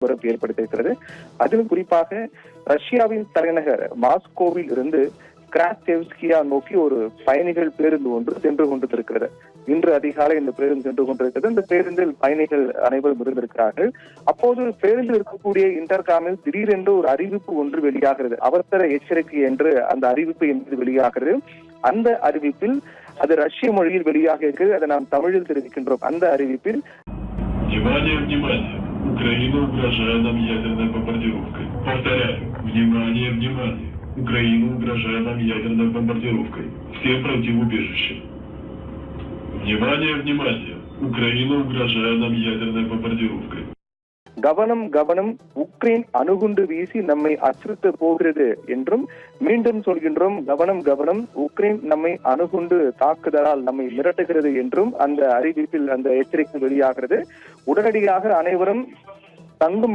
ஏற்படுத்தியிருக்கிறது. அதிலும் குறிப்பாக ரஷ்யாவின் தலைநகர் மாஸ்கோவில் இருந்து கிராஸ்டெவ்ஸ்கியா நோக்கி ஒரு பயணிகள் பேருந்து ஒன்று சென்று கொண்டிருக்கிறது. இன்று அதிகாலை இந்த பேருந்து சென்று கொண்டிருக்கிறது. இந்த பேருந்தில் பயணிகள் அனைவரும் இருந்திருக்கிறார்கள். அப்போது பேருந்தில் இருக்கக்கூடிய இன்டர்காமில் திடீரென்று ஒரு அறிவிப்பு ஒன்று வெளியாகிறது. அவசர எச்சரிக்கை என்று அந்த அறிவிப்பு என்பது வெளியாகிறது. அந்த அறிவிப்பில் அது ரஷ்ய மொழியில் வெளியாக இருக்கிறது. அதை நாம் தமிழில் தெரிவிக்கின்றோம். அந்த அறிவிப்பில் Украина угрожает нам ядерной бомбардировкой. Повторяю, внимание, внимание. Украина угрожает нам ядерной бомбардировкой. Все пройти в убежище. Внимание, внимание. Украина угрожает нам ядерной бомбардировкой. கவனம் கவனம், உக்ரைன் அணுகுண்டு வீசி நம்மை அச்சுறுத்த போகிறது என்றும் மீண்டும் சொல்கின்றோம். கவனம் கவனம், உக்ரைன் நம்மை அணுகுண்டு தாக்குதலால் நம்மை மிரட்டுகிறது என்றும் அந்த அறிவிப்பில் அந்த எச்சரிக்கை வெளியாகிறது. உடனடியாக அனைவரும் தங்கும்